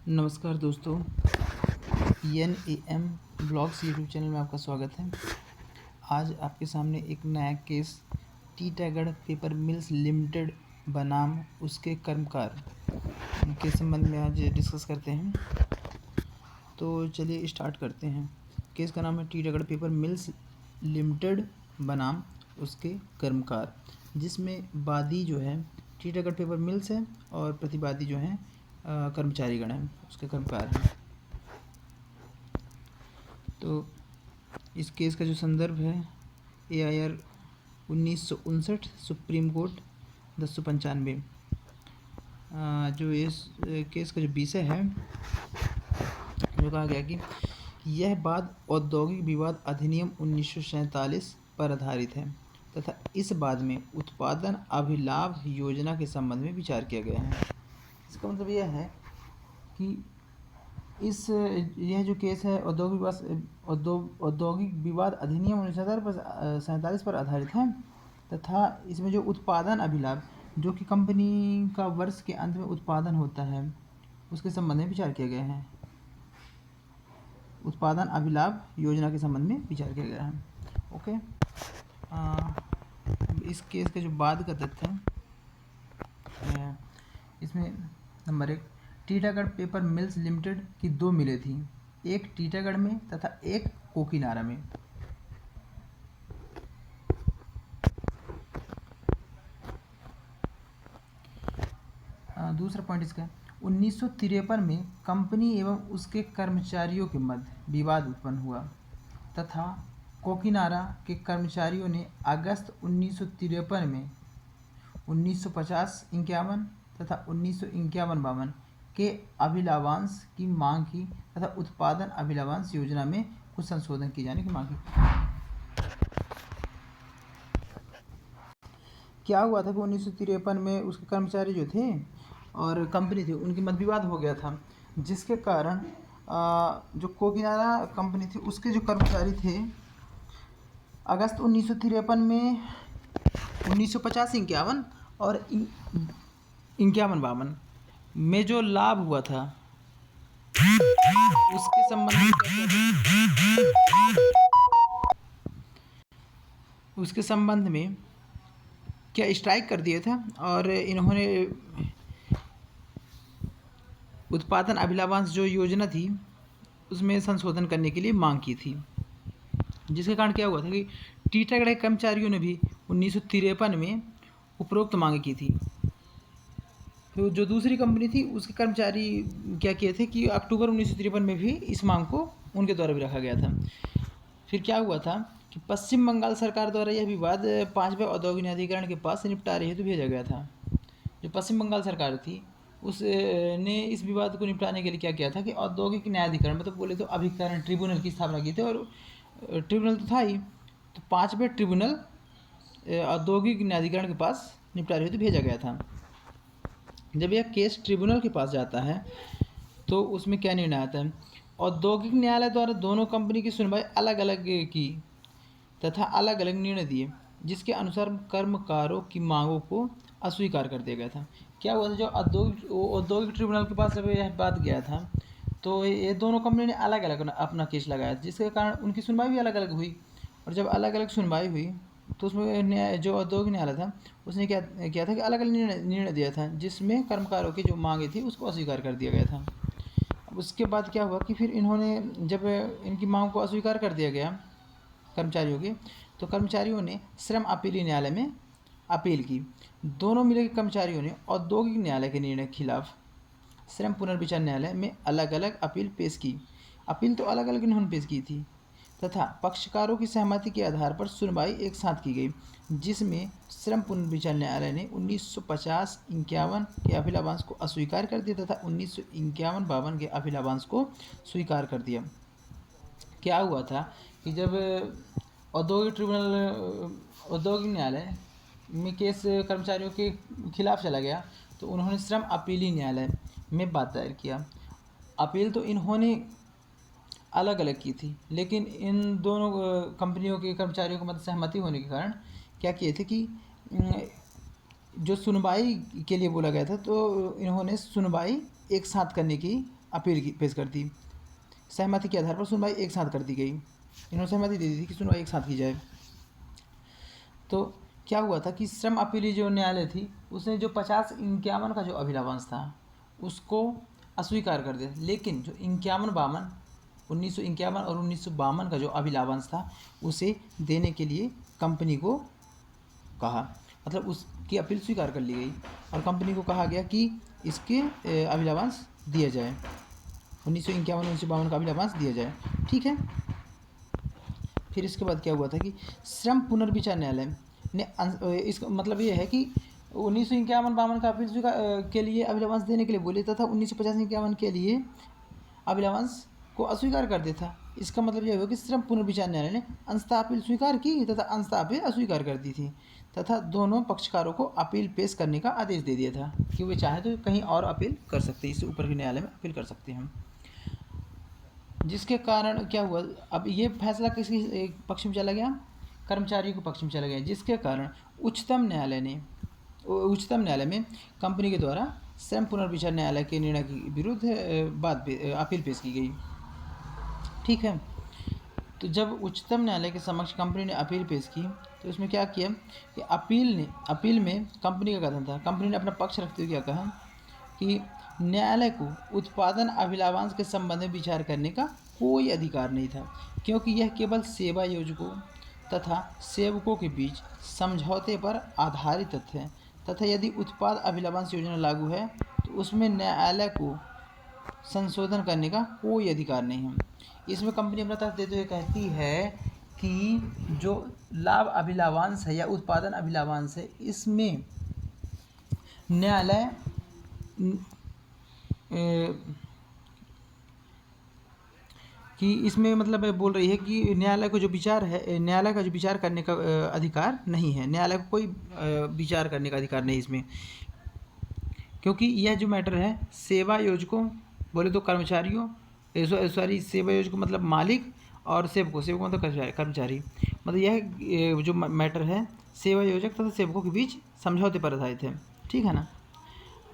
नमस्कार दोस्तों, NAM blogs YouTube channel में आपका स्वागत है। आज आपके सामने एक नया case Titagarh paper mills limited बनाम उसके कर्मकार के संबंध में आज डिस्कस करते हैं। तो चलिए स्टार्ट करते हैं। केस का नाम है टीटागढ़ पेपर मिल्स लिमिटेड बनाम उसके कर्मकार, जिसमें वादी जो है टीटागढ़ पेपर मिल्स है और प्रतिवादी जो है कर्मचारीगण हैं, उसके कर्मकार हैं। तो इस केस का जो संदर्भ है AIR 1959 सुप्रीम कोर्ट 1095। जो इस केस का जो विषय है, जो कहा गया कि यह बाद औद्योगिक विवाद अधिनियम 1947 पर आधारित है तथा इस बाद में उत्पादन अभिलाभ योजना के संबंध में विचार किया गया है। इसका मतलब यह है कि यह जो केस है औद्योगिक विवाद अधिनियम 1947 पर आधारित है तथा इसमें जो उत्पादन अभिलाभ, जो कि कंपनी का वर्ष के अंत में उत्पादन होता है, उसके संबंध में विचार किया गया है। उत्पादन अभिलाभ योजना के संबंध में विचार किया गया है। ओके, इस केस के जो बाद का तथ्य है, इसमें number 1, Titagarh paper mills limited की 2 मिलें थीं, एक टीटागढ़ में तथा एक कोकीनारा में। दूसरा पॉइंट इसका, 1953 में कंपनी एवं उसके कर्मचारियों के मध्य विवाद उत्पन्न हुआ तथा कोकीनारा के कर्मचारियों ने अगस्त 1953 में 1950-51 तथा 1951-52 के अभिलाभांश की मांग की तथा उत्पादन अभिलाभांश योजना में कुछ संशोधन किए जाने की मांग की। क्या हुआ था कि 1953 में उसके कर्मचारी जो थे और कंपनी थी, उनके मध्य विवाद हो गया था, जिसके कारण जो कोकीनारा कंपनी थी उसके जो कर्मचारी थे, अगस्त 1953 में 1950-51 और 51-52 में जो लाभ हुआ था उसके संबंध में क्या स्ट्राइक कर दिया था और इन्होंने उत्पादन अभिलाभांश जो योजना थी उसमें संशोधन करने के लिए मांग की थी, जिसके कारण क्या हुआ था कि टीटागढ़ के कर्मचारियों ने भी 1953 में उपरोक्त मांग की थी। तो जो दूसरी कंपनी थी उसके कर्मचारी क्या किए थे कि अक्टूबर 1953 में भी इस मांग को उनके द्वारा भी रखा गया था। फिर क्या हुआ था कि पश्चिम बंगाल सरकार द्वारा यह विवाद 5वें औद्योगिक न्यायाधिकरण के पास निपटारे हेतु भेजा गया था। जो पश्चिम बंगाल सरकार थी उसने इस विवाद को निपटाने के लिए क्या किया था कि औद्योगिक न्यायाधिकरण, मतलब बोले तो अभिकरण ट्रिब्यूनल की स्थापना की थी, और ट्रिब्यूनल तो था ही, तो 5वें ट्रिब्यूनल औद्योगिक न्यायाधिकरण के पास निपटारे हेतु भेजा गया था। जब यह केस ट्रिब्यूनल के पास जाता है तो उसमें क्या निर्णय आता है, औद्योगिक न्यायालय द्वारा दोनों कंपनी की सुनवाई अलग अलग की तथा अलग अलग निर्णय दिए, जिसके अनुसार कर्मकारों की मांगों को अस्वीकार कर दिया गया था। क्या हुआ था, जो औद्योगिक ट्रिब्यूनल के पास जब यह बात गया था तो ये दोनों कंपनी ने अलग अलग अपना केस लगाया, जिसके कारण उनकी सुनवाई भी अलग अलग हुई। और जब अलग अलग सुनवाई हुई तो उसमें जो औद्योगिक न्यायालय था उसने क्या किया था कि अलग अलग निर्णय दिया था, जिसमें कर्मकारों की जो मांगे थी उसको अस्वीकार कर दिया गया था। अब उसके बाद क्या हुआ कि फिर इन्होंने, जब इनकी मांग को अस्वीकार कर दिया गया कर्मचारियों की, तो कर्मचारियों ने श्रम अपीली न्यायालय में अपील की। दोनों मिले कर्मचारियों ने औद्योगिक न्यायालय के निर्णय के खिलाफ श्रम पुनर्विचार न्यायालय में अलग अलग अपील पेश की। अपील तो अलग अलग इन्होंने पेश की थी तथा पक्षकारों की सहमति के आधार पर सुनवाई एक साथ की गई, जिसमें श्रम पुनर्विचार न्यायालय ने 1950-51 के अभिलाभांश को अस्वीकार कर दिया तथा 1951-52 के अभिलाभांश को स्वीकार कर दिया। क्या हुआ था कि जब औद्योगिक न्यायालय में केस कर्मचारियों के खिलाफ चला गया तो उन्होंने श्रम अपीली न्यायालय में बात दायर किया। अपील तो इन्होंने अलग अलग की थी, लेकिन इन दोनों कंपनियों के कर्मचारियों को मध्य सहमति होने के कारण क्या किए थे कि जो सुनवाई के लिए बोला गया था तो इन्होंने सुनवाई एक साथ करने की अपील की पेश कर दी। सहमति के आधार पर सुनवाई एक साथ कर दी गई। इन्होंने सहमति दे दी थी कि सुनवाई एक साथ की जाए। तो क्या हुआ था कि श्रम अपीली जो न्यायालय थी उसने जो 50-51 का जो अभिलावांश था उसको अस्वीकार कर दिया, लेकिन जो 51-52 1951 और 1952 का जो अभिलावांश था उसे देने के लिए कंपनी को कहा, मतलब उसकी अपील स्वीकार कर ली गई और कंपनी को कहा गया कि इसके अभिलावांश दिया जाए, 1951-1952 का अभिलावांश दिया जाए। ठीक है। फिर इसके बाद क्या हुआ था कि श्रम पुनर्विचार न्यायालय ने इसका मतलब ये है कि 1951-52 का अपील स्वीकार के लिए अभिलावांश देने के लिए बोले तथा 1950-51 के लिए अभिलावांश को अस्वीकार कर दिया था। इसका मतलब यह हुआ कि श्रम पुनर्विचार न्यायालय ने अंशतः अपील स्वीकार की तथा अंशतः अपील अस्वीकार कर दी थी तथा दोनों पक्षकारों को अपील पेश करने का आदेश दे दिया था कि वे चाहे तो कहीं और अपील कर सकते हैं, इससे ऊपर के न्यायालय में अपील कर सकते हैं। जिसके कारण क्या हुआ, अब ये फैसला किसके पक्ष में चला गया, कर्मचारियों के पक्ष में चला गया, जिसके कारण उच्चतम न्यायालय में कंपनी के द्वारा श्रम पुनर्विचार न्यायालय के निर्णय के विरुद्ध अपील पेश की गई। ठीक है। तो जब उच्चतम न्यायालय के समक्ष कंपनी ने अपील पेश की तो उसमें क्या किया कि अपील में कंपनी का कथन था, कंपनी ने अपना पक्ष रखते हुए क्या कहा कि न्यायालय को उत्पादन अभिलावांश के संबंध में विचार करने का कोई अधिकार नहीं था, क्योंकि यह केवल सेवा योजकों तथा सेवकों के बीच समझौते पर आधारित तथ्य है तथा यदि उत्पाद अभिलावांश योजना लागू है तो उसमें न्यायालय को संशोधन करने का कोई अधिकार नहीं है। इसमें कंपनी अपना तर्क देते हुए कहती है कि जो लाभ अभिलावांश है या उत्पादन अभिलावांश है इसमें न्यायालय कि इसमें मतलब बोल रही है कि न्यायालय को जो विचार है, न्यायालय का जो विचार करने का अधिकार नहीं है, न्यायालय को कोई विचार करने का अधिकार नहीं इसमें, क्योंकि यह जो मैटर है सेवा योजकों बोले तो कर्मचारियों सेवा योजकों मतलब मालिक और सेवकों मतलब कर्मचारी, मतलब यह जो मैटर है सेवा योजक तथा सेवकों के बीच समझौते पर आधारित है। ठीक है ना।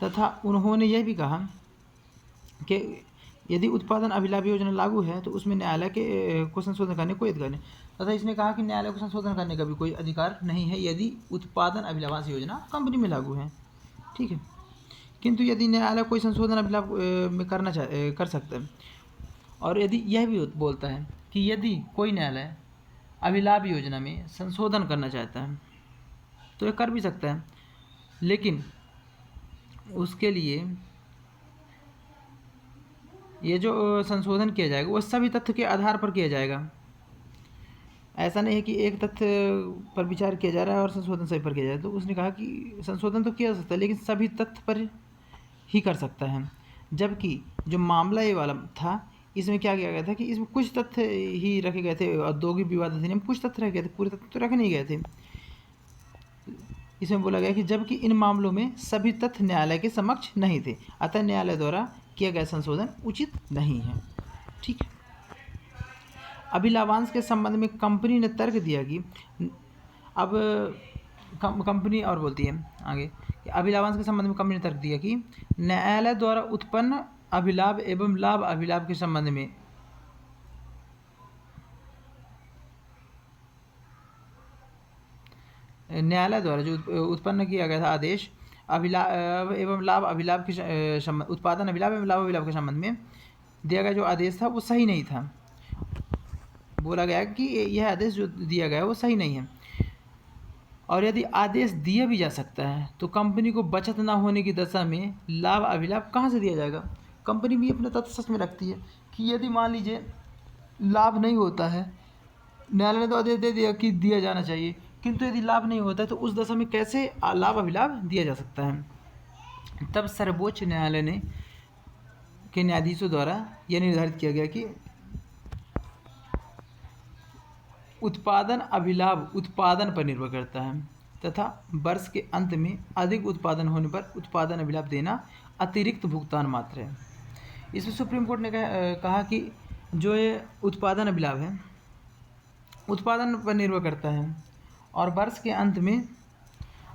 तथा उन्होंने यह भी कहा कि यदि उत्पादन अभिलाभ योजना लागू है तो उसमें न्यायालय के को संशोधन करने कोई अधिकार नहीं, तथा इसने कहा कि न्यायालय को संशोधन करने का भी कोई अधिकार नहीं है यदि उत्पादन अभिलावांश योजना कंपनी में लागू है। ठीक है। किंतु यदि न्यायालय कोई संशोधन अभिलाभ में कर सकता है, और यदि यह भी बोलता है कि यदि कोई न्यायालय अभिलाभ योजना में संशोधन करना चाहता है तो यह कर भी सकता है, लेकिन उसके लिए ये जो संशोधन किया जाएगा वो सभी तथ्य के आधार पर किया जाएगा। ऐसा नहीं है कि एक तथ्य पर विचार किया जा रहा है और संशोधन सभी पर किया जाए। तो उसने कहा कि संशोधन तो किया जा सकता है लेकिन सभी तथ्य पर ही कर सकता है, जबकि जो मामला ये वाला था इसमें क्या किया गया था कि इसमें कुछ तथ्य ही रखे गए थे, औद्योगिक विवाद अधिनियम में कुछ तथ्य रखे गए थे, पूरे तथ्य तो रखे नहीं गए थे। इसमें बोला गया कि जबकि इन मामलों में सभी तथ्य न्यायालय के समक्ष नहीं थे, अतः न्यायालय द्वारा किया गया संशोधन उचित नहीं है। ठीक है। अभिलावांश के संबंध में कंपनी ने तर्क दिया कि अब कंपनी और बोलती है आगे कि अभिलावांश के संबंध में कंपनी ने तर्क दिया कि न्यायालय द्वारा उत्पन्न अभिलाभ एवं लाभ अभिलाभ के संबंध में न्यायालय द्वारा जो उत्पन्न किया गया था आदेश अभिलाभ एवं लाभ अभिलाभ के संबंध उत्पादन अभिलाभ एवं लाभ अभिलाभ के संबंध में दिया गया जो आदेश था वो सही नहीं था। बोला गया कि यह आदेश जो दिया गया वो सही नहीं है, और यदि आदेश दिया भी जा सकता है तो कंपनी को बचत ना होने की दशा में लाभ अभिलाभ कहाँ से दिया जाएगा। कंपनी भी अपने तथ्य सच में रखती है कि यदि मान लीजिए लाभ नहीं होता है, न्यायालय ने तो आदेश दे दिया कि दिया जाना चाहिए, किंतु यदि लाभ नहीं होता है तो उस दशा में कैसे लाभ अभिलाभ दिया जा सकता है। तब सर्वोच्च न्यायालय ने के न्यायाधीशों द्वारा यह निर्धारित किया गया कि उत्पादन अभिलाभ उत्पादन पर निर्भर करता है तथा वर्ष के अंत में अधिक उत्पादन होने पर उत्पादन अभिलाभ देना अतिरिक्त भुगतान मात्र है। इसमें सुप्रीम कोर्ट ने कहा कि जो ये उत्पादन अभिलाभ है उत्पादन पर निर्भर करता है और वर्ष के अंत में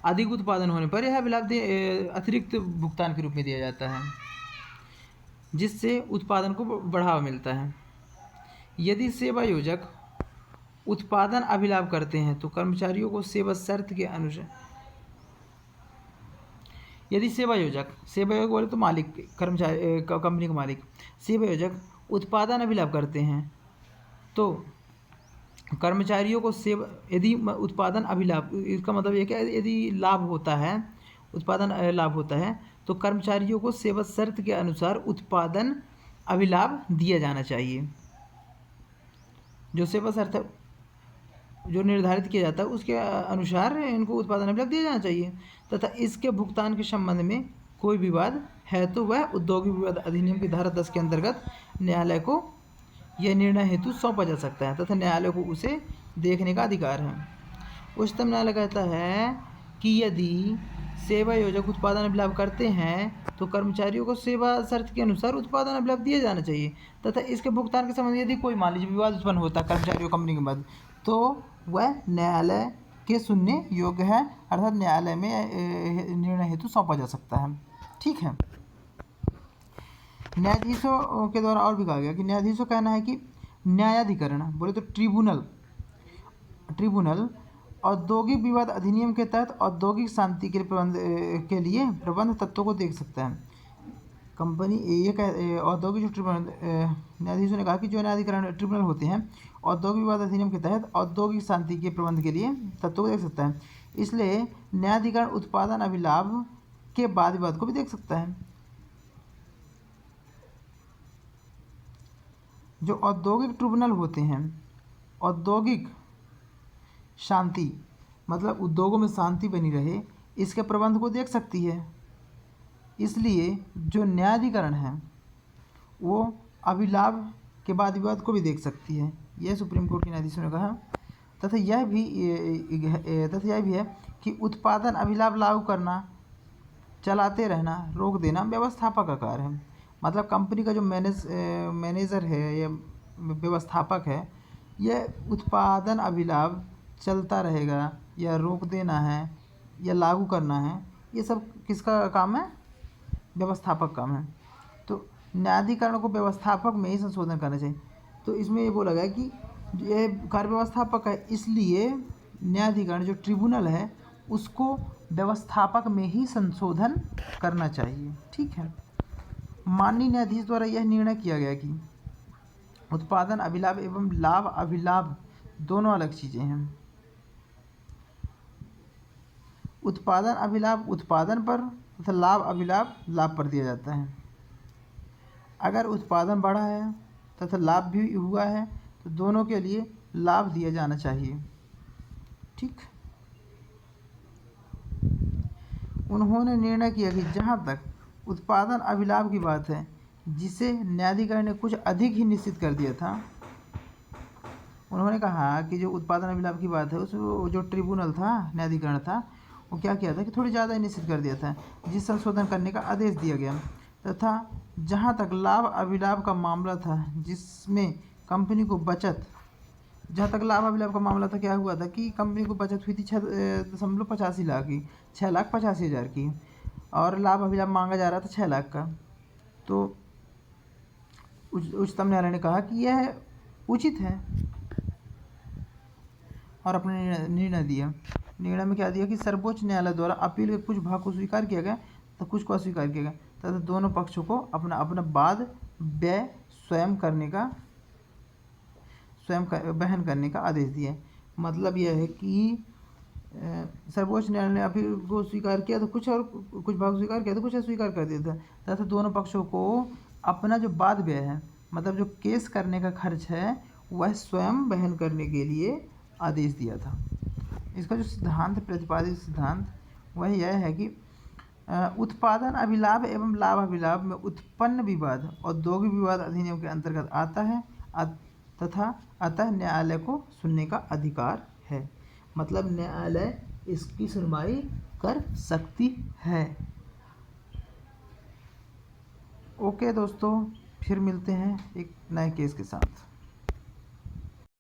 अधिक उत्पादन होने पर यह अभिलाभ अतिरिक्त भुगतान के रूप में दिया जाता है। जिससे उत्पादन को बढ़ावा मिलता है। यदि सेवा योजक उत्पादन अभिलाभ करते हैं तो कर्मचारियों को सेवा शर्त के अनुसार, यदि सेवा योजक बोले तो मालिक, कर्मचारी कंपनी का मालिक, सेवा योजक उत्पादन अभिलाभ करते हैं तो कर्मचारियों को सेवा, यदि उत्पादन अभिलाभ, इसका मतलब ये क्या, यदि लाभ होता है, उत्पादन लाभ होता है तो कर्मचारियों को सेवा शर्त के अनुसार उत्पादन अभिलाभ दिया जाना चाहिए। जो सेवा शर्त जो निर्धारित किया जाता है उसके अनुसार इनको उत्पादन अभिलाभ दिया जाना चाहिए, तथा इसके भुगतान के संबंध में कोई विवाद है तो वह औद्योगिक विवाद अधिनियम की धारा 10 के अंतर्गत न्यायालय को यह निर्णय हेतु सौंपा जा सकता है तथा न्यायालय को उसे देखने का अधिकार है। उच्चतम न्यायालय कहता है कि यदि सेवा योजक उत्पादन अभिलाभ करते हैं तो कर्मचारियों को सेवा शर्त के अनुसार उत्पादन अभिलाभ दिया जाना चाहिए तथा इसके भुगतान के संबंध में यदि कोई मान लीजिए विवाद उत्पन्न होता है कर्मचारियों कंपनी के बाद, तो वह न्यायालय के सुनने योग्य है, अर्थात न्यायालय में निर्णय हेतु सौंपा जा सकता है। ठीक है। न्यायाधीशों के द्वारा और भी कहा गया कि न्यायाधीशों का कहना है कि न्यायाधिकरण बोले तो ट्रिब्यूनल औद्योगिक विवाद अधिनियम के तहत औद्योगिक शांति के प्रबंध तत्वों को देख सकता है। कंपनी ये औद्योगिक जो ट्रिब्यूनल, न्यायाधीशों ने कहा कि जो न्यायाधिकरण ट्रिब्यूनल होते हैं औद्योगिक विवाद अधिनियम के तहत औद्योगिक शांति के प्रबंध के लिए तत्वों को देख सकता है। इसलिए न्यायाधिकरण उत्पादन अभिलाभ के बाद विवाद को भी देख सकता है। जो औद्योगिक ट्रिब्यूनल होते हैं, औद्योगिक शांति मतलब उद्योगों में शांति बनी रहे, इसके प्रबंध को देख सकती है। इसलिए जो न्यायाधिकरण है वो अभिलाभ के बाद विवाद को भी देख सकती है, यह सुप्रीम कोर्ट के न्यायाधीशों ने कहा। तथा यह भी है कि उत्पादन अभिलाभ लागू करना, चलाते रहना, रोक देना व्यवस्थापक का कार्य है। मतलब कंपनी का जो मैनेजर है या व्यवस्थापक है, यह उत्पादन अभिलाभ चलता रहेगा या रोक देना है या लागू करना है, ये सब किसका काम है? व्यवस्थापक काम है। तो न्यायाधिकरण को व्यवस्थापक में ही संशोधन करना चाहिए। तो इसमें ये बोला गया कि यह कार्य व्यवस्थापक है, इसलिए न्यायाधिकरण जो ट्रिब्यूनल है उसको व्यवस्थापक में ही संशोधन करना चाहिए। ठीक है। माननीय न्यायाधीश द्वारा यह निर्णय किया गया कि उत्पादन अभिलाभ एवं लाभ अभिलाभ दोनों अलग चीज़ें हैं। उत्पादन अभिलाभ उत्पादन पर तथा लाभ अभिलाभ लाभ पर दिया जाता है। अगर उत्पादन बढ़ा है तथा लाभ भी हुआ है तो दोनों के लिए लाभ दिया जाना चाहिए। ठीक। उन्होंने निर्णय किया कि जहाँ तक उत्पादन अभिलाभ की बात है, जिसे न्यायाधिकरण ने कुछ अधिक ही निश्चित कर दिया था, उन्होंने कहा कि जो उत्पादन अभिलाभ की बात है उस जो ट्रिब्यूनल था, न्यायाधिकरण था, वो क्या किया था कि थोड़ी ज़्यादा ही निश्चित कर दिया था, जिस संशोधन करने का आदेश दिया गया। तथा जहाँ तक लाभ अभिलाभ का मामला था, जिसमें कंपनी को बचत, जहाँ तक लाभ अभिलाभ का मामला था, क्या हुआ था कि कंपनी को बचत हुई थी 6.85 लाख की, 6,85,000 की, और लाभ अभिलाभ मांगा जा रहा था 6 लाख का। तो उच्चतम न्यायालय ने कहा कि यह उचित है और अपने निर्णय दिया। निर्णय में क्या दिया कि सर्वोच्च न्यायालय द्वारा अपील के कुछ भाग को स्वीकार किया गया तो कुछ को अस्वीकार किया गया तथा दोनों पक्षों को अपना अपना वाद व्यय स्वयं बहन करने का आदेश दिया। मतलब यह है कि सर्वोच्च न्यायालय ने अपील को स्वीकार किया तो कुछ भाग स्वीकार किया तो कुछ अस्वीकार कर दिया था तथा दोनों पक्षों को अपना जो वाद व्यय है, मतलब जो केस करने का खर्च है, वह स्वयं बहन करने के लिए आदेश दिया था। इसका जो सिद्धांत, प्रतिपादित सिद्धांत, वह यह है कि उत्पादन अभिलाभ एवं लाभ अभिलाभ में उत्पन्न विवाद औद्योगिक विवाद अधिनियम के अंतर्गत आता है तथा अतः न्यायालय को सुनने का अधिकार है। मतलब न्यायालय इसकी सुनवाई कर सकती है। ओके दोस्तों, फिर मिलते हैं एक नए केस के साथ।